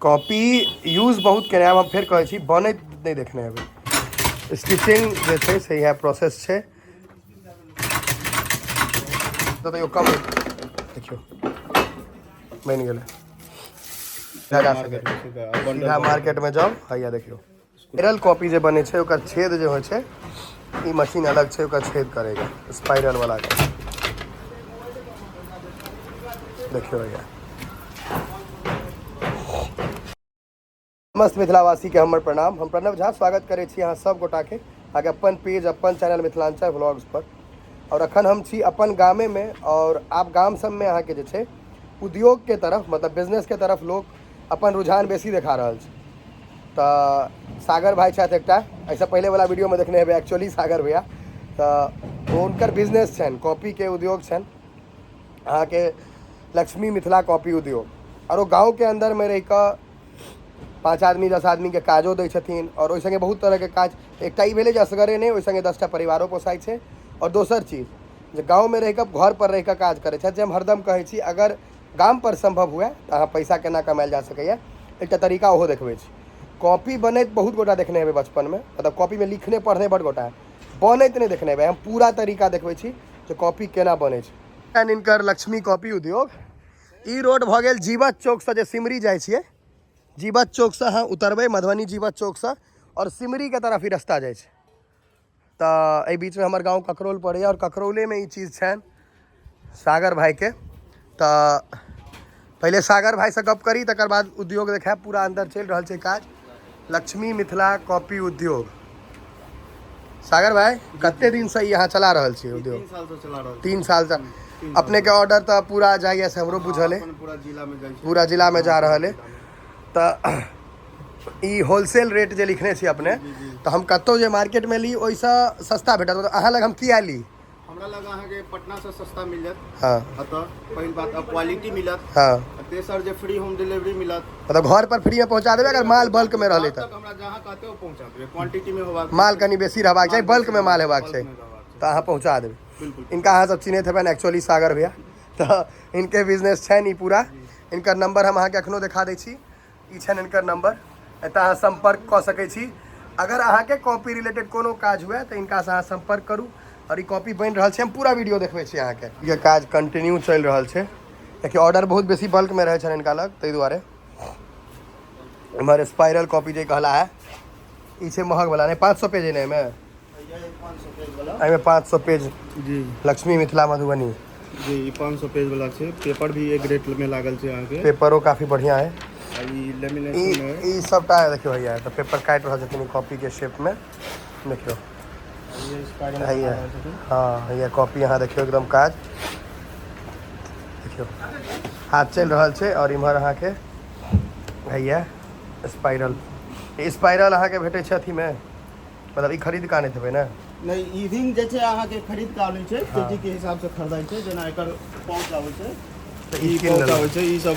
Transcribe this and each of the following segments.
Copy use बहुत केने हम फिर कहै छी बनैत नहीं देखने हेबै। स्टिचिंग जे छै से इएह प्रोसेस छै। तो यो कम देखियो बन गेलै। सीधा मार्केट में जाओ हैया देखियो स्पाइरल कॉपी जे बने छै ओकर छेद जे होइ छै ई मशीन अलग छै ओकर छेद करेगा स्पाइरल वाला का। देखियो भैया समस्त मिथिलावासी के हमर प्रणाम। हम प्रणव झा स्वागत करे छी अहाँ सब गोटा के आगे अपन पेज अपन चैनल मिथिलांचल व्लॉग्स पर। और अखन हम छी अपन गामे में और आप गाम सब में अहाँ के जे छै उद्योग के तरफ मतलब बिजनेस के तरफ लोग अपन रुझान बेसी देखा रहा छै। तो सागर भाई छथि एकटा ऐसा पहले वाला वीडियो में देखने हेबै एक्चुअली सागर भैया तो उनकर बिजनेस छनि कॉपी के उद्योग छनि अहाँ के लक्ष्मी मिथिला कॉपी उद्योग। और वो गाँव के अंदर में रह कर 5 आदमी 10 आदमी के काजो दै छथिन और ओहि संगे बहुत तरह के काज एकटा ई भेलै जे असगरे नहि ओहि संगे 10टा परिवारो पोसाइ छै। और दोसर चीज जे गाँव में रह कर घर पर रह कर काज करै छथि जे हम हरदम कहै छी अगर गाम पर संभव हुए तो अहाँ पैसा केना कमायल जा सकैए एकटा तरीका ओहो देखबै छी। कॉपी बनैत बहुत गोटा देखने हेबै बचपन में मतलब कॉपी में लिखने पढ़ने बड़ गोटा बनैत नहीं देखने हेबै। हम पूरा तरीका देखबै छी जे कॉपी केना बनै छै। इनकर लक्ष्मी कॉपी उद्योग ई रोड भऽ गेल जीवत चौक से जे सिमरी जाइ छियै जीवत चौक से अहाँ उतरबै मधुबनी जीवत चौक से और सिमरी के तरफ ही रास्ता जाइ छै। तो एहि बीच में हमर गाँव ककरौल पड़ैया और ककरौले में ई चीज़ छनि सागर भाई के। तो पहले सागर भाई से गप करी तकर बाद उद्योग देखायब पूरा अंदर चल रहा है काज लक्ष्मी मिथिला कॉपी उद्योग। सागर भाई कते दिन से यहाँ चला रहा है उद्योग? 3 साल से चला रहा है। 3 साल से अपने के ऑर्डर तो पूरा जाइए से हमरो बुझल है पूरा जिला में जा रहा है। तो ई होलसेल रेट जे लिखने छी अपने तो हम कतौ जे मार्केट में ली ओइसा सस्ता भेटत तो अहाँ लग हम किया ली? हमरा लग अहाँ के पटना से सस्ता मिल जात। हाँ अतः पहिल बात अब क्वालिटी मिलत। हाँ तेसर जे फ्री होम डिलीवरी मिलत मतलब घर पर फ्री में पहुंचा देबे अगर माल बल्क में रहले तक हमरा जहाँ कहते हो पहुंचा देबे। क्वांटिटी में होबाक माल कनी बेसी रहबाक चाहिए बल्क में माल हेबाक चाहिए तो अहाँ पहुंचा देबे। बिल्कुल इनका अहाँ सब चिन्हैत हेबन एक्चुअली सागर भैया तो इनके बिजनेस छनि ई पूरा। इनकर नंबर हम अहाँ के एखनो देखा दै छी ई छनि इनकर नंबर एतऽ अहाँ संपर्क कऽ सकै छी। अगर अहाँ के कॉपी रिलेटेड कोनो काज हुए तो इनका से अहाँ संपर्क करू और ई कॉपी बनि रहल छै हम पूरा वीडियो देखबै छी अहाँ के। ये काज कंटिन्यू चल रहल छै देखिए ऑर्डर बहुत बेसी बल्क में रहे छनि इनका लग ताहि दुआरे इमहर स्पाइरल कॉपी जे कहला है ई छै महग वाला नहीं 500 पेज है में 500 पेज जी लक्ष्मी मिथिला मधुबनी जी 500 पेज वाला छै। पेपर भी एक रेट में लागल छै अहाँ के पेपरो काफी बढ़िया है। ई लेमिनेशन में ई सबटा देखियो भैया तो पेपर काट रहल छथिन कॉपी के शेप में देखियो ये स्पाइरल है। हाँ ये कॉपी यहाँ देखियो एकदम काज देखियो हाथ चल रहा है और इम्हर अहाँ के है स्पाइरल स्पाइरल अहाँ के भेटे छै अथी में मतलब ई खरीद का नहीं देबै ना नहीं ई रिंग जे छै अहाँ के खरीद का आनै छै केजी के हिसाब से खरीदाइ छै जेना एकर पाउच आबै छै तो ई पाउच आबै छै ई सब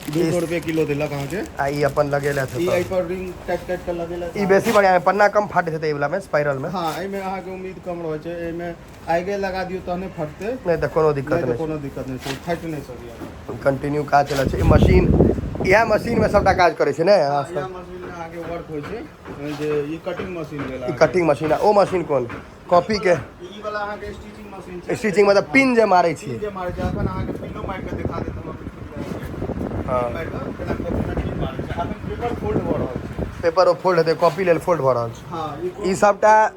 200 रुपए किलो देलक अहाँ के आ ई अपन लगेला ई एहि पर रिंग टाइट टाइट के लगेला ई बेसी बढ़िया है पन्ना कम फाटे छै ए वाला में स्पाइरल में। हां एमे अहाँ के उम्मीद कम रहै छै एमे आगे लगा दियो तहने फटते नहीं तो कोनो दिक्कत नहीं नहीं कोनो दिक्कत नहीं छै फाइट नहीं सकी कंटिन्यू काज चलै छै। ई मशीन इएह मशीन में सबटा काज करे छै ने यह मशीन में आगे वर्क होय छै जे ई कटिंग मशीन भेला ई कटिंग मशीन ओ मशीन कोन कॉपी के ई वाला अहाँ के स्टिचिंग मशीन छै। स्टिचिंग मतलब पिन जे मारै छी जे मारै छै अखन अहाँ के पिनो मार के दिखा देत हम हां मार के केना कॉपी मारै छै अखन पेपर फोल्ड भ रहल छै पेपर ओ फोल्ड हेतै कॉपी लेल फोल्ड भऽ रहल छै। हां ई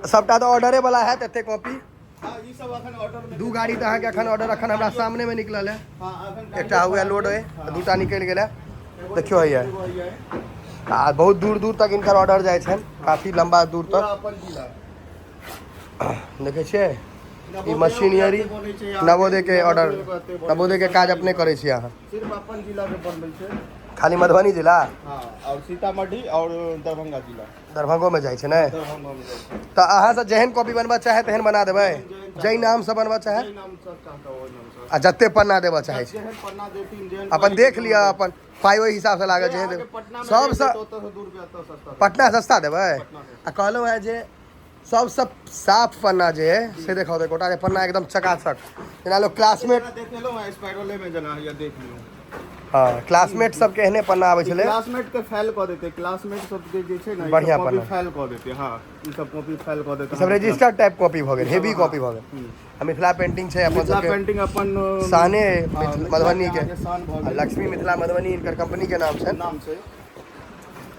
सबटा तो ऑर्डरे वाला है एते कॉपी हां ई सब अखन ऑर्डर में 2 गाड़ी तो अहाँ के अखन ऑर्डर अखन हमरा सामने में निकलल है। हां अखन एकटा हुआ लोड है दूटा निकल गेलै देखियो है आ बहुत दूर दूर तक इनकर ऑर्डर जाय छै काफी लंबा दूर तक अपन जिला देखे छियै ई मशीनरी नवोदय के ऑर्डर नवोदय के काज अपने करे छी अहाँ सिर्फ अपन जिला में बनबै छै खाली मधुबनी जिला हां और सीतामढ़ी और दरभंगा जिला दरभंगो में जाय छै ने दरभंगा में जाइ छै। तो अहाँ से जेहन कॉपी बनबा चाहे तेहन बना देबै जै नाम से बनबा चाहे जे नाम सब चाहता ओइ नाम से आ जते पन्ना देबा चाहे छै जेहन पन्ना देथिन जेहन अपन देख लिअ अपन पाइ ओहि हिसाब से लागल जेहन सबसे तो 2 रुपया तो सस्ता पटना सस्ता देबै आ कहलहुँ है जे सबसे साफ पन्ना जे है से देखाओ दे गोटा के पन्ना एकदम चकाचक जेना लोग क्लासमेट देख लो स्पाइरले में जना या देख लियो हाँ क्लासमेट सबके एहने पन्ना आबै छलै क्लासमेट के फाइल कऽ देते, क्लासमेट सबके जे छै ने बढ़िया कॉपी पन्ना। फाइल कऽ देते। हाँ ई सब कॉपी फाइल कऽ देते। सब रजिस्टर्ड टाइप कॉपी भऽ गेल, हेवी कॉपी भऽ गेल। आ मिथिला पेंटिंग छै अपन मिथिला सबके पेंटिंग अपन शाने हाँ, मधुबनी मिथिला के शान भऽ आ गेल। लक्ष्मी मिथिला मधुबनी इनकर कंपनी के नाम छै। नाम छै।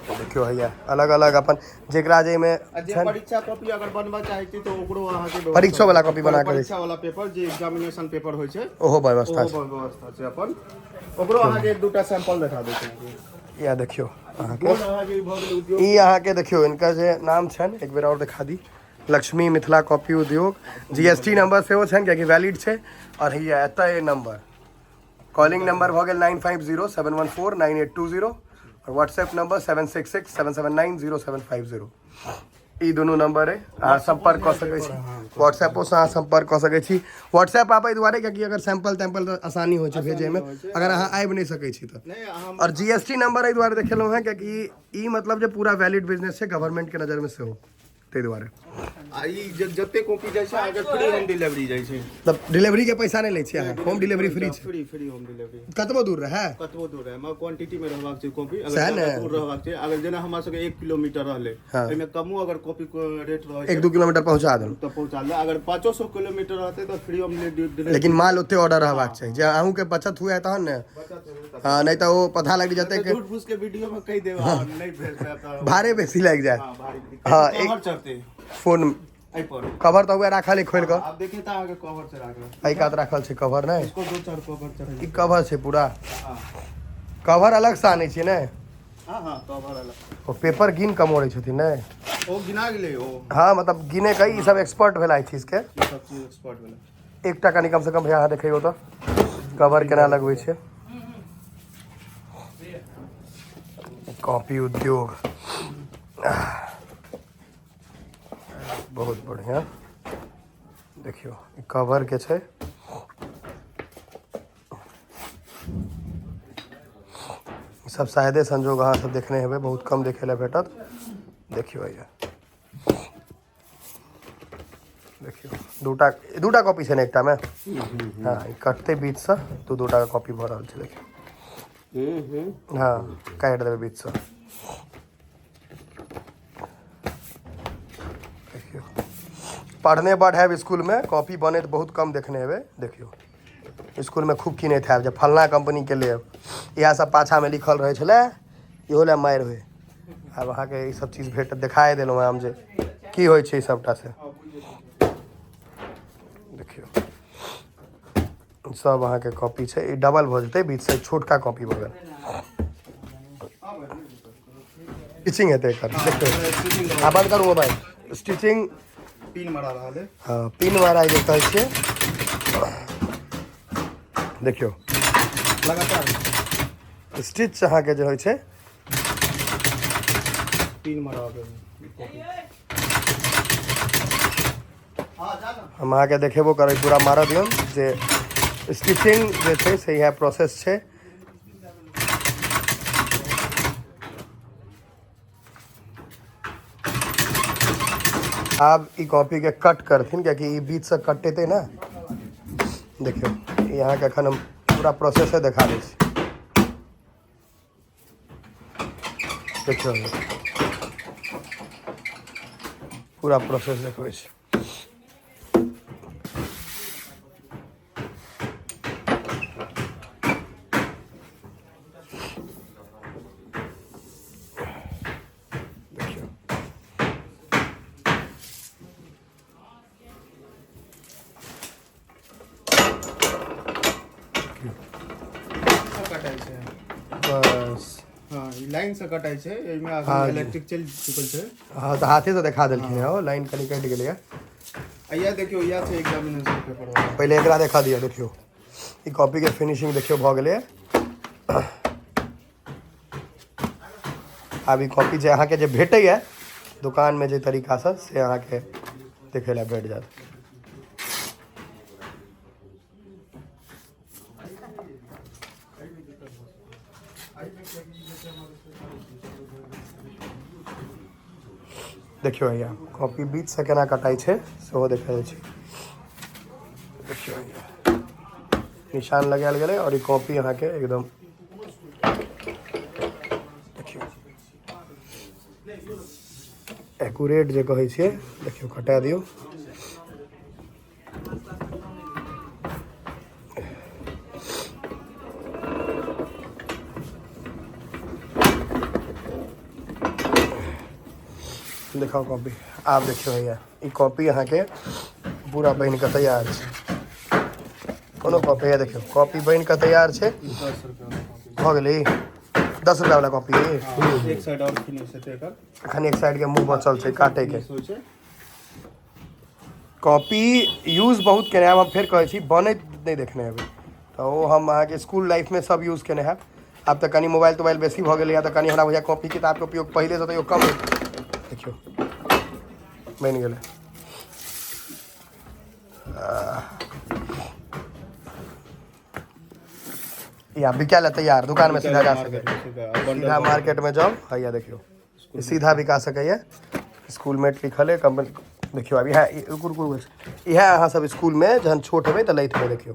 देखियो हैया अलग अलग अपन जेकरा जे में आ जे परीक्षा कॉपी अगर बनबा चाहै छी तऽ ओकरो अहाँ के परीक्षो वाला कॉपी बना के परीक्षा वाला पेपर जे एग्जामिनेशन पेपर होइ छै ओहो व्यवस्था ओहो छै। व्यवस्था छै अपन। ओकरो अहाँ के एक दूटा सैंपल देखा दै छी। या देखियो अहाँ के कोन अहाँ के भऽ गेल उद्योग ई अहाँ के देखियो इनका जे नाम छन एक बेर और दिखा दी, लक्ष्मी मिथिला कॉपी उद्योग। जीएसटी नंबर सेहो छन कियाकि वैलिड छै। और हैया एतय नंबर कॉलिंग नंबर भऽ गेल 9507149820 और व्हाट्सएप नंबर 7667790750। ई दुनू नंबर है, अहाँ संपर्क कऽ सकै छी। व्हाट्सएपो से अहाँ संपर्क कऽ सकै छी। व्हाट्सएप आबै दुआरे कियाकि अगर सैंपल तैंपल तऽ आसानी होइ छै भेजै में, अगर अहाँ आबि नहीं सकै छी तऽ। नहीं हम और जीएसटी नंबर एहि दुआरे देखेलहुँ हैं कियाकि ई मतलब जे पूरा वैलिड बिजनेस छै गवर्नमेंट के नजर में सेहो, ताहि दुआरे। आ ई जते कॉपी जाइ छै अगर फ्री होम डिलीवरी जाइ छै। तब डिलीवरी के पैसा नहीं लै छियै अहाँ, होम डिलीवरी फ्री छै। फ्री होम डिलीवरी कतबो दूर रहै कतबो दूर है, मगर क्वांटिटी में रहबाक छै कॉपी। अगर सएह ने। ज्यादा दूर रहबाक छै, अगर जेना हमरा सबके 1 किलोमीटर रहलै हाँ। एहिमे कमो अगर कॉपी के रेट रहै छै 1-2 किलोमीटर पहुंचा देलहुँ। तऽ पहुंचा दे। अगर 500 किलोमीटर रहतै तऽ फ्री होम डिलीवरी। लेकिन माल ओते ऑर्डर रहबाक चाही जे अहूँ के बचत हुए तहन ने। हाँ नहीं तो वो पता लग जेतै कि झूठ फूस के वीडियो में कहि देब नहीं भेल तऽ भाड़े बेसी लागि जाए। हाँ भारी हाँ, कवर चढ़तै फोन एहि पर। कवर तो हुए राखल है खोल कर, आप देखिए तऽ अहाँके कवर से राखल एहि कात राखल छै कवर नहीं। इसको 2-4 कवर चढ़ै ई कवर छै पूरा, हाँ कवर अलग से आनै छियै ने। हाँ हाँ कवर अलग ओ पेपर गिन कम मोड़ै छथिन ने। ओ गिना गेलै ओ हाँ मतलब गिने कई ई सब एक्सपर्ट भेला चीज के। ई सब चीज एक्सपर्ट भेलै। एकटा कनी कम से कम भैया अहाँ देखियो तो कवर केना लगबै छै। कॉपी उद्योग बहुत बढ़िया। देखियो ई कवर के छै। ई सब शायदे संजोग अहाँ सब देखने हेबै, बहुत कम देखे ला भेटत। देखियो भैया देखियो दूटा कॉपी छै ने एकटा में। हाँ ई कटते बीच से तो दूटा का कॉपी भऽ रहल छै देखियो। हाँ काटि देबै बीच से। देखियो पढ़ने बड है स्कूल में, कॉपी बने तो बहुत कम देखने हेबै। देखियो स्कूल में खूब कीनैत हैब जे फलना कंपनी के लेब, इएह सब पाछा में लिखल रहे छलै, इहो ले मारि होय। आब अहाँके ई सब चीज भेट देखाए देलहुँ हम जे की होइ छै ई सबटा से। देखियो सब अहाँके कॉपी छै, ई डबल भऽ जेतै बीच से छोटका कॉपी भऽ गेल। स्टिचिंग हेतै एकर देखियो। हाँ बंद करू मोबाइल, स्टिचिंग पिन मारा रहल है। हाँ पिन मारा जे कहै छियै। देखियो लगातार स्टिच अहाँके जे होइ छै पिन मारा गेल। हम अहाँके देखेबो करै पूरा मारऽ दियौ जे स्टिचिंग जे छै से इएह प्रोसेस छै। आब ई कॉपी के कट करथिन कियाकि ई बीच से कटेतै ना। देखियो ई अहाँके एखन हम पूरा प्रोसेसे देखा दै छी। देखियो पूरा प्रोसेस देखबै छी। कटाइ छै बस हाँ ई लाइन से कटाइ छै, एहिमे हाँ अगर जी। इलेक्ट्रिक चलि चुकल छै। हाँ तो हाथे से देखा देलखिन है, लाइन कनी कटि गेलै है। आ या देखियो या छै एग्जामिनेशन पेपर वाला। पहले एकरा देखा दिया। देखियो ई कॉपी के फिनिशिंग देखियो भऽ गेलै। आब ई कॉपी जे अहाँके जे भेटैए दुकान में जे तरीका से अहाँके देखे ला भेट जायत। देखियो भैया कॉपी बीच से केना कटाई छै सेहो देखा छै। देखियो भैया निशान लगायल गेलै और ई कॉपी अहाँके एकदम एक्यूरेट जे कहै छियै देखियौ कटा दियौ दिखाओ कॉपी आप देखियो भैया ई कॉपी अहाँ के पूरा बन के तैयार छै कोनो कॉपी है देखियो कॉपी बन के तैयार छै भ गेलै 10 रुपया वाला कॉपी है एक साइड और फिनिश हेतै एकर अखन एक साइड के मुंह बचल छै काटे के कॉपी यूज बहुत केने हम फिर कहै छी बनैत नहीं देखने हेबै तो वो हम अहाँ के स्कूल लाइफ में सब यूज केने हैब आब तऽ कनी मोबाइल तोबाइल बेसी भऽ गेलै तऽ कनी हमरा बुझाय कॉपी किताब के उपयोग पहिले से तो कम देखियो बन गेलै या बिकाले तैयार दुकान में सीधा जा सके सीधा मार्केट में जाओ हैया देखियो ई सीधा बिका सकैया स्कूल मेट लिखल है कंपनी देखियो अभी इएह अहाँ सब स्कूल में जहन छोट हेबै तऽ लैत हेबै देखियो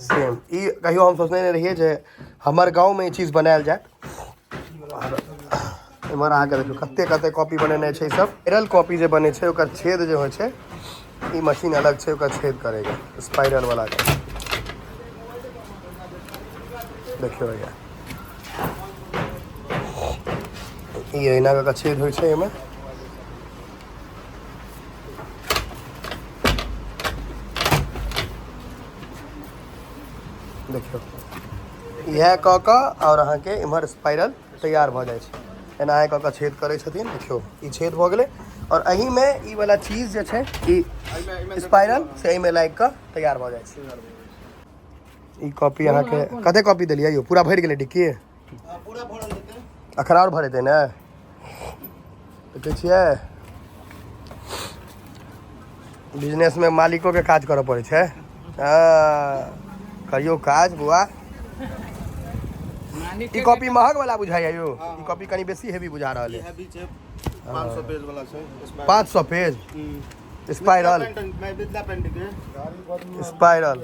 सेम ई कहियो हम सोचने नहीं रहिए जे हमर गाँव में ई चीज बनायल जाए इमहर अहाँके देखियो कते कते कॉपी बनेने छै सब स्पाइरल कॉपी जे बने छै ओकर छेद जे होइ छै ई मशीन अलग छै ओकर छेद करेगा स्पाइरल वाला के देखियो भैया ई एना का छेद होइ छै एमे देखियो इएह कऽ कऽ और अहाँके इम्हर स्पाइरल तैयार भऽ जाइ छै एना कऽ कऽ छेद करै छथिन देखियो ई छेद भऽ गेलै और एही में ई वाला चीज जे छै ई स्पाइरल से एहिमे लागि कऽ तैयार भऽ जाइ छै ई कॉपी अहाँके कते कॉपी देलियै यौ पूरा भरि गेलै डिक्की पूरा भरल हेतै अखन और भरेतै ने देखै छियै बिजनेस में मालिको के काज करऽ पड़ै छै करियो काज बुआ ई कॉपी महग वाला बुझाइया यो ई कॉपी कनी बेसी हेवी बुझा रहल है हेवी छै 500 पेज वाला छै 500 पेज स्पाइरल मैं बिजला पेंटिंग है स्पाइरल